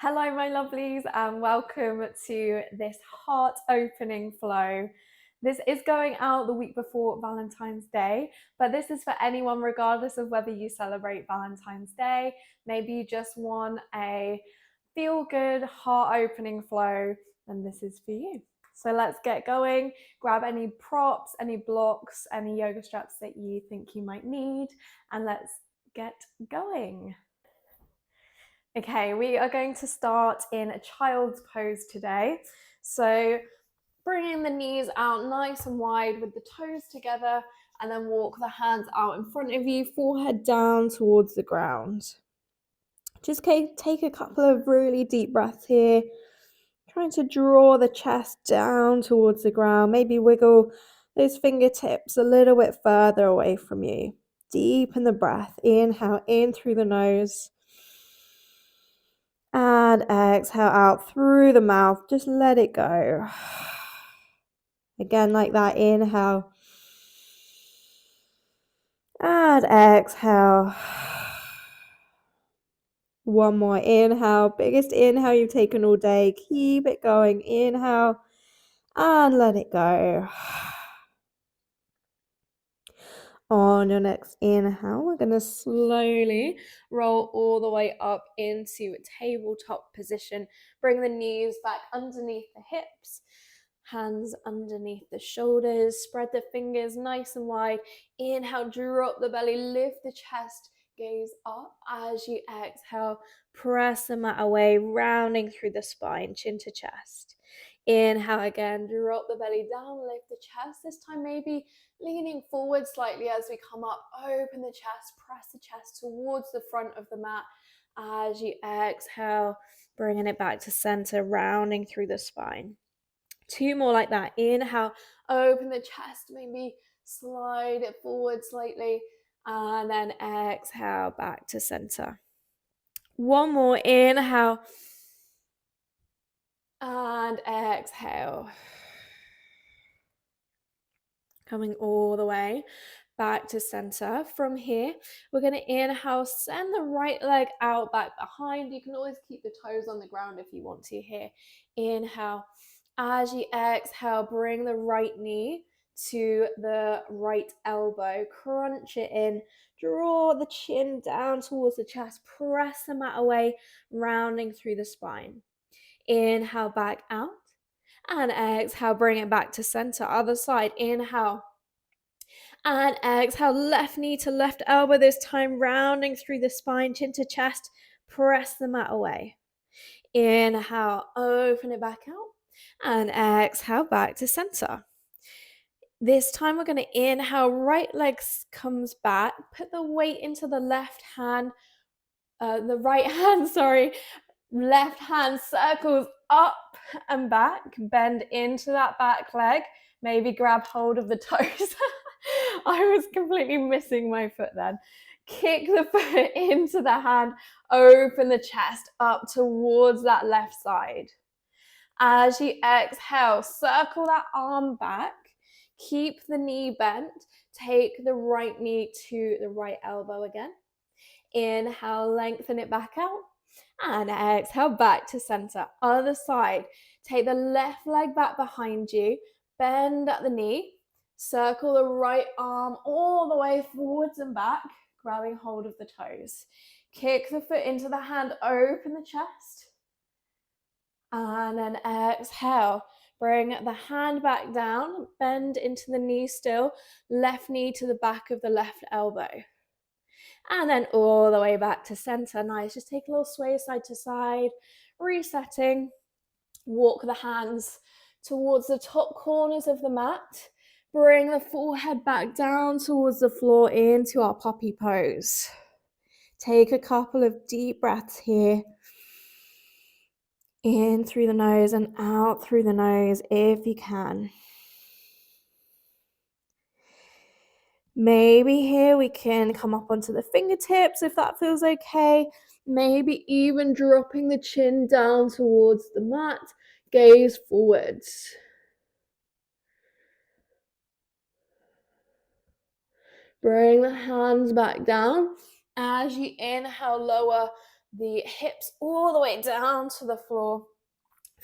Hello, my lovelies, and welcome to this heart opening flow. This is going out the week before Valentine's Day, but this is for anyone, regardless of whether you celebrate Valentine's Day. Maybe you just want a feel good, heart opening flow, then this is for you. So let's get going. Grab any props, any blocks, any yoga straps that you think you might need, and let's get going. Okay, we are going to start in a child's pose today. So bringing the knees out nice and wide with the toes together, and then walk the hands out in front of you, forehead down towards the ground. Just take a couple of really deep breaths here, trying to draw the chest down towards the ground. Maybe wiggle those fingertips a little bit further away from you. Deepen the breath. Inhale in through the nose. And exhale out through the mouth. Just let it go. Again, like that. Inhale. And exhale. One more inhale. Biggest inhale you've taken all day. Keep it going. Inhale. And let it go. On your next inhale, we're going to slowly roll all the way up into a tabletop position. Bring the knees back underneath the hips, hands underneath the shoulders. Spread the fingers nice and wide. Inhale, drop the belly, lift the chest, gaze up. As you exhale, press the mat away, rounding through the spine, chin to chest. Inhale again, drop the belly down, lift the chest. This time maybe leaning forward slightly as we come up. Open the chest, press the chest towards the front of the mat. As you exhale, bringing it back to center, rounding through the spine. Two more like that. Inhale, open the chest, maybe slide it forward slightly. And then exhale, back to center. One more. Inhale. And exhale. Coming all the way back to center. From here, we're going to inhale, send the right leg out back behind. You can always keep the toes on the ground if you want to here. Inhale. As you exhale, bring the right knee to the right elbow. Crunch it in. Draw the chin down towards the chest. Press the mat away, rounding through the spine. Inhale, back out. And exhale, bring it back to center. Other side. Inhale. And exhale, left knee to left elbow. This time, rounding through the spine, chin to chest. Press the mat away. Inhale, open it back out. And exhale, back to center. This time we're going to inhale, right leg comes back. Put the weight into the left hand, the right hand, sorry. Left hand circles up and back. Bend into that back leg. Maybe grab hold of the toes. I was completely missing my foot then. Kick the foot into the hand. Open the chest up towards that left side. As you exhale, circle that arm back. Keep the knee bent. Take the right knee to the right elbow again. Inhale, lengthen it back out. And exhale, back to center. Other side. Take the left leg back behind you. Bend at the knee. Circle the right arm all the way forwards and back, grabbing hold of the toes. Kick the foot into the hand. Open the chest. And then exhale. Bring the hand back down. Bend into the knee still. Left knee to the back of the left elbow. And then all the way back to center. Nice. Just take a little sway side to side. Resetting. Walk the hands towards the top corners of the mat. Bring the forehead back down towards the floor into our puppy pose. Take a couple of deep breaths here. In through the nose and out through the nose if you can. Maybe here we can come up onto the fingertips if that feels okay. Maybe even dropping the chin down towards the mat. Gaze forwards. Bring the hands back down. As you inhale, lower the hips all the way down to the floor,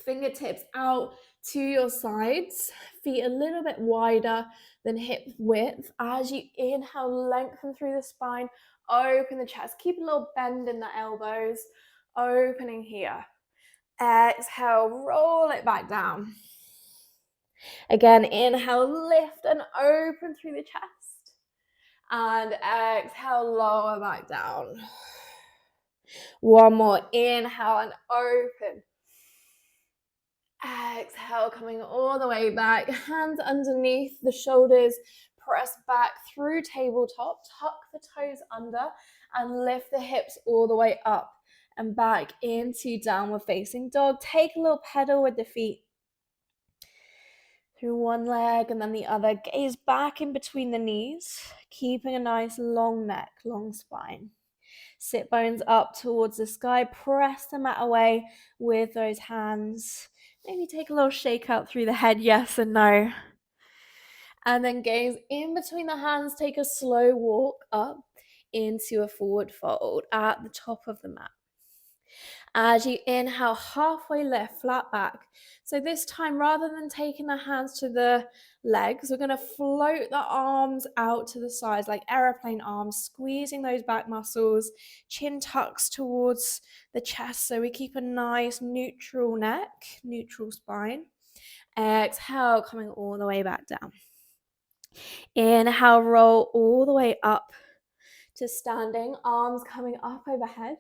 fingertips out to your sides, feet a little bit wider than hip width. As you inhale, lengthen through the spine, open the chest, keep a little bend in the elbows, opening here. Exhale, roll it back down. Again, inhale, lift and open through the chest. And exhale, lower back down. One more, inhale and open. Exhale, coming all the way back, hands underneath the shoulders, press back through tabletop, tuck the toes under and lift the hips all the way up and back into downward facing dog. Take a little pedal with the feet through one leg and then the other. Gaze back in between the knees, keeping a nice long neck, long spine. Sit bones up towards the sky, press the mat away with those hands. Maybe take a little shake out through the head, yes and no. And then gaze in between the hands, take a slow walk up into a forward fold at the top of the mat. As you inhale, halfway lift, flat back. So this time, rather than taking the hands to the legs, we're going to float the arms out to the sides like aeroplane arms, squeezing those back muscles, chin tucks towards the chest so we keep a nice neutral neck, neutral spine. Exhale, coming all the way back down. Inhale, roll all the way up to standing, arms coming up overhead.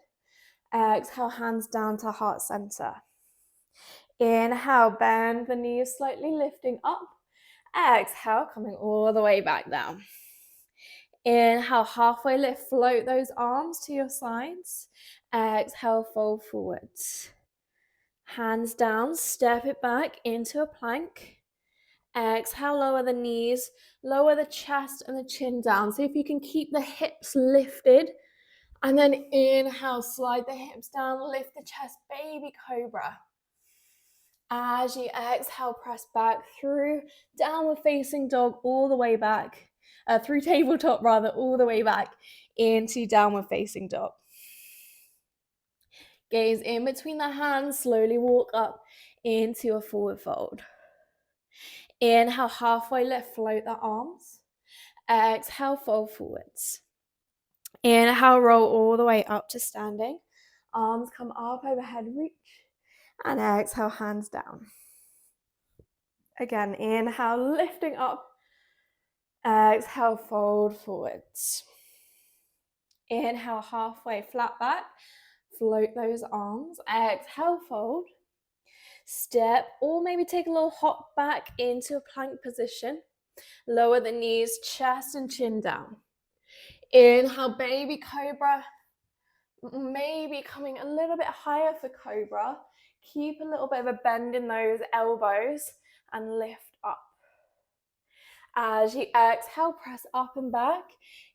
Exhale, hands down to heart center. Inhale, bend the knees slightly, lifting up. Exhale, coming all the way back down. Inhale, halfway lift, float those arms to your sides. Exhale, fold forwards. Hands down, step it back into a plank. Exhale, lower the knees, lower the chest and the chin down. See if you can keep the hips lifted. And then inhale, slide the hips down, lift the chest, baby cobra. As you exhale, press back through downward facing dog all the way back, through tabletop rather, all the way back into downward facing dog. Gaze in between the hands, slowly walk up into a forward fold. Inhale, halfway lift, float the arms. Exhale, fold forwards. Inhale, roll all the way up to standing. Arms come up overhead, reach. And exhale, hands down. Again, inhale, lifting up. Exhale, fold forwards. Inhale, halfway, flat back. Float those arms. Exhale, fold. Step, or maybe take a little hop back into a plank position. Lower the knees, chest and chin down. Inhale, baby cobra. Maybe coming a little bit higher for cobra. Keep a little bit of a bend in those elbows and lift up. As you exhale, press up and back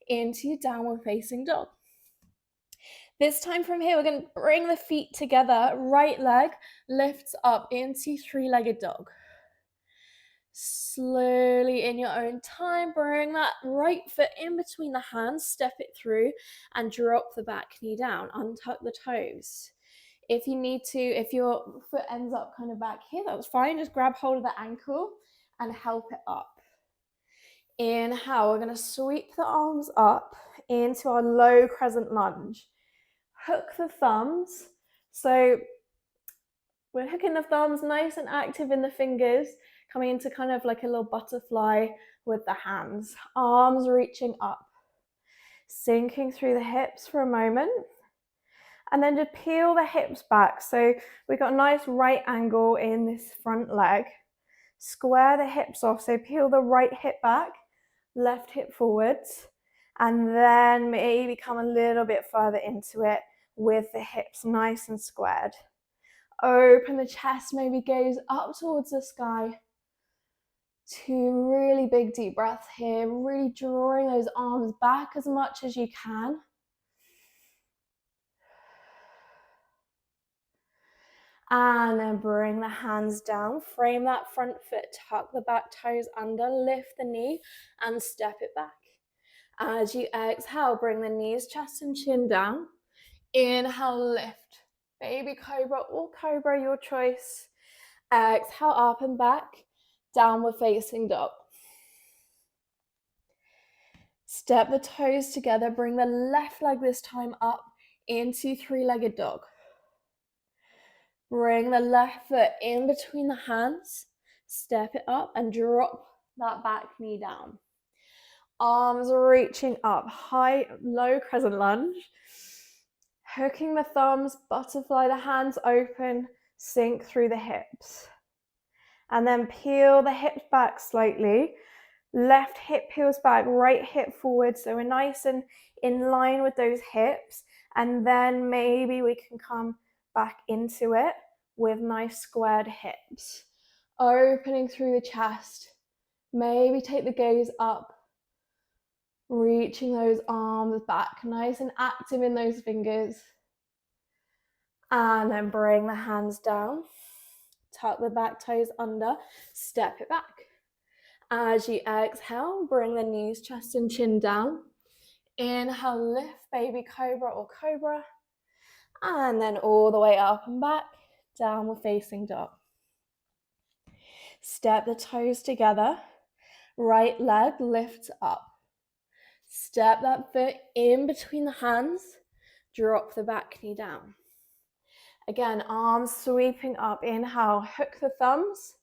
into downward facing dog. This time from here, we're going to bring the feet together. Right leg lifts up into three-legged dog. Slowly in your own time, bring that right foot in between the hands, step it through and drop the back knee down, untuck the toes. If you need to, if your foot ends up kind of back here, that's fine. Just grab hold of the ankle and help it up. Inhale, we're going to sweep the arms up into our low crescent lunge. Hook the thumbs. So we're hooking the thumbs nice and active in the fingers, coming into kind of like a little butterfly with the hands. Arms reaching up. Sinking through the hips for a moment. And then just peel the hips back. So we've got a nice right angle in this front leg. Square the hips off. So peel the right hip back, left hip forwards, and then maybe come a little bit further into it with the hips nice and squared. Open the chest, maybe gaze up towards the sky. 2 really big deep breaths here, really drawing those arms back as much as you can. And then bring the hands down, frame that front foot, tuck the back toes under, lift the knee and step it back. As you exhale, bring the knees, chest and chin down. Inhale, lift. Baby cobra or cobra, your choice. Exhale, up and back. Downward facing dog. Step the toes together. Bring the left leg this time up into three-legged dog. Bring the left foot in between the hands. Step it up and drop that back knee down. Arms reaching up, high, low crescent lunge. Hooking the thumbs, butterfly the hands open, sink through the hips. And then peel the hips back slightly. Left hip peels back, right hip forward. So we're nice and in line with those hips. And then maybe we can come back into it with nice squared hips. Opening through the chest. Maybe take the gaze up. Reaching those arms back, nice and active in those fingers. And then bring the hands down. Tuck the back toes under, step it back. As you exhale, bring the knees, chest and chin down. Inhale, lift, baby cobra or cobra. And then all the way up and back, downward facing dog. Step the toes together. Right leg lifts up. Step that foot in between the hands. Drop the back knee down. Again, arms sweeping up. Inhale, hook the thumbs.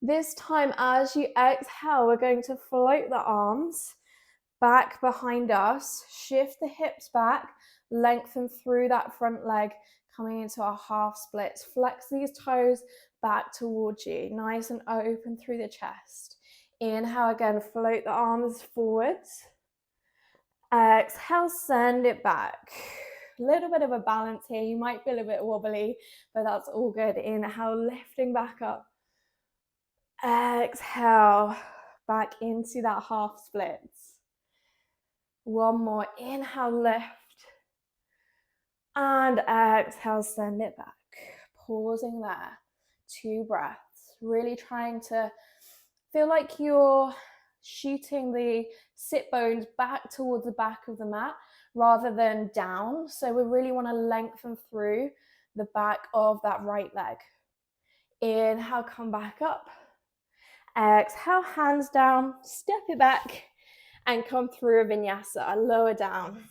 This time, as you exhale, we're going to float the arms back behind us. Shift the hips back. Lengthen through that front leg, coming into our half splits. Flex these toes back towards you. Nice and open through the chest. Inhale again, float the arms forwards. Exhale, send it back. A little bit of a balance here. You might feel a bit wobbly, but that's all good. Inhale, lifting back up. Exhale, back into that half splits. One more. Inhale, lift. And exhale, send it back. Pausing there. 2 breaths. Really trying to feel like you're shooting the sit bones back towards the back of the mat rather than down. So we really want to lengthen through the back of that right leg. Inhale, come back up. Exhale, hands down, step it back and come through a vinyasa, lower down.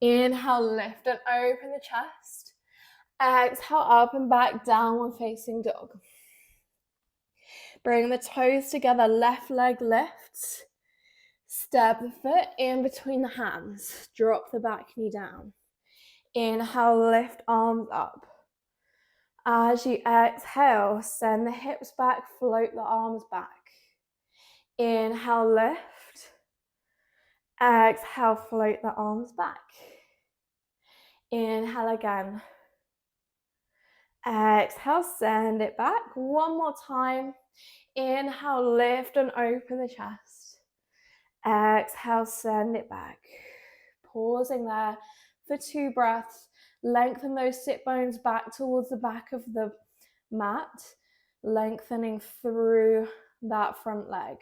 Inhale, lift and open the chest. Exhale, up and back, downward facing dog. Bring the toes together, left leg lifts. Step the foot in between the hands. Drop the back knee down. Inhale, lift arms up. As you exhale, send the hips back, float the arms back. Inhale, lift. Exhale, float the arms back. Inhale again. Exhale, send it back. One more time. Inhale, lift and open the chest. Exhale, send it back. Pausing there for 2 breaths. Lengthen those sit bones back towards the back of the mat. Lengthening through that front leg.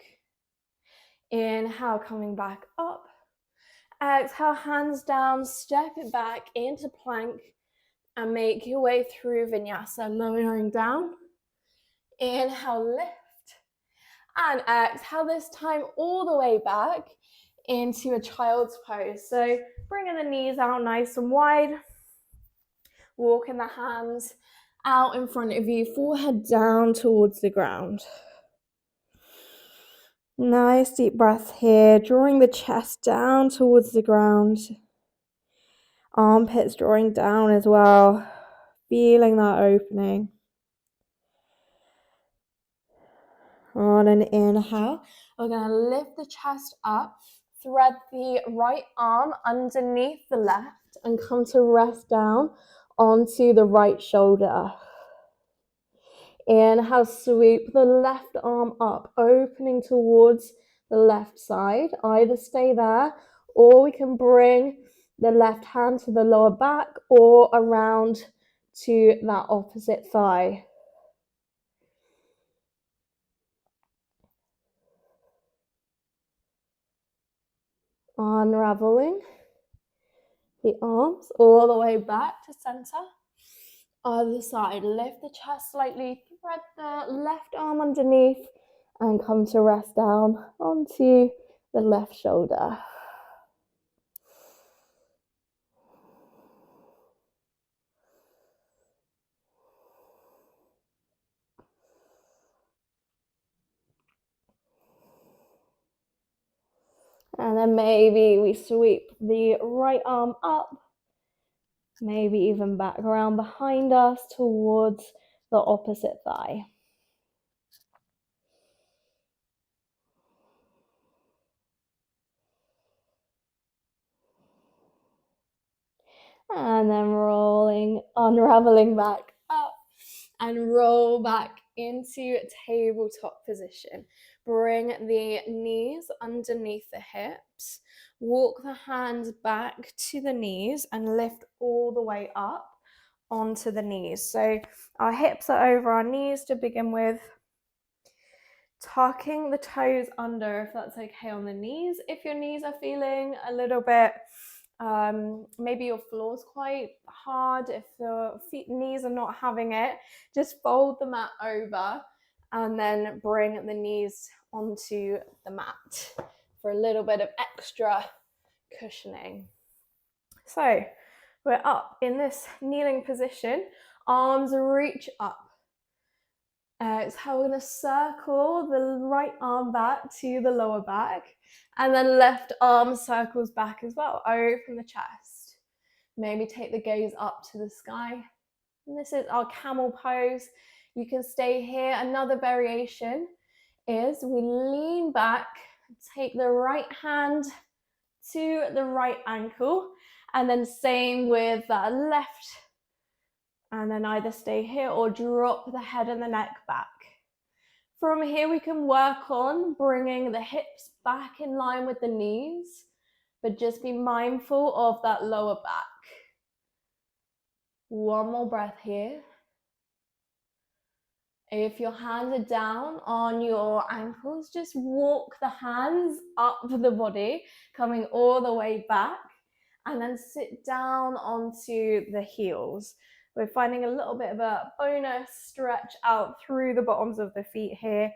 Inhale, coming back up. Exhale, hands down, step it back into plank and make your way through vinyasa, lowering down. Inhale, lift. And exhale this time all the way back into a child's pose. So bringing the knees out nice and wide. Walking the hands out in front of you, forehead down towards the ground. Nice deep breath here, drawing the chest down towards the ground. Armpits drawing down as well, feeling that opening. On an inhale, we're going to lift the chest up, thread the right arm underneath the left and come to rest down onto the right shoulder. Inhale, sweep the left arm up, opening towards the left side. Either stay there or we can bring the left hand to the lower back or around to that opposite thigh. Unraveling. the arms all the way back to center. Other side, lift the chest slightly, thread the left arm underneath and come to rest down onto the left shoulder. And then maybe we sweep the right arm up, maybe even back around behind us towards the opposite thigh. And then unraveling back up and roll back into tabletop position. Bring the knees underneath the hips. Walk the hands back to the knees and lift all the way up onto the knees. So our hips are over our knees to begin with. Tucking the toes under if that's okay on the knees. If your knees are feeling a little bit, maybe your floor's quite hard, if the knees are not having it, just fold the mat over and then bring the knees onto the mat for a little bit of extra cushioning. So we're up in this kneeling position, arms reach up. It's how we're going to circle the right arm back to the lower back, and then left arm circles back as well. Open the chest. Maybe take the gaze up to the sky. And this is our camel pose. You can stay here. Another variation is we lean back, take the right hand to the right ankle, and then same with that left. And then either stay here or drop the head and the neck back. From here, we can work on bringing the hips back in line with the knees, but just be mindful of that lower back. One more breath here. If your hands are down on your ankles, just walk the hands up the body, coming all the way back, and then sit down onto the heels. We're finding a little bit of a bonus stretch out through the bottoms of the feet here.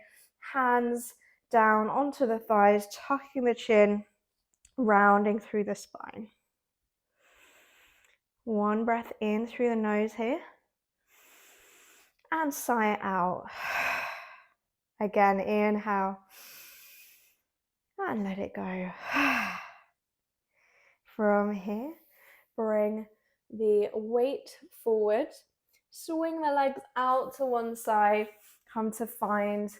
Hands down onto the thighs, tucking the chin, rounding through the spine. One breath in through the nose here. And sigh it out. Again, inhale. And let it go. From here, bring the weight forward. Swing the legs out to one side. Come to find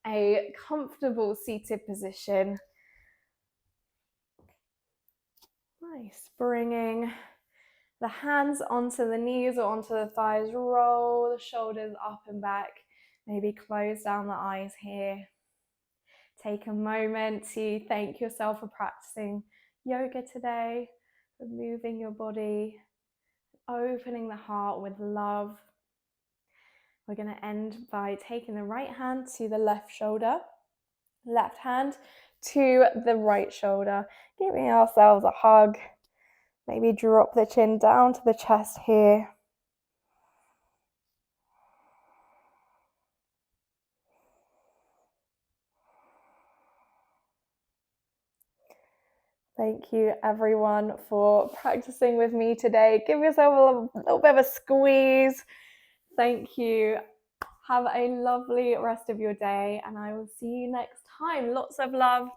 a comfortable seated position. Nice. Bringing the hands onto the knees or onto the thighs. Roll the shoulders up and back. Maybe close down the eyes here. Take a moment to thank yourself for practicing yoga today, for moving your body, opening the heart with love. We're going to end by taking the right hand to the left shoulder, left hand to the right shoulder, giving ourselves a hug. Maybe drop the chin down to the chest here. Thank you everyone for practicing with me today. Give yourself a little bit of a squeeze. Thank you. Have a lovely rest of your day, and I will see you next time. Lots of love.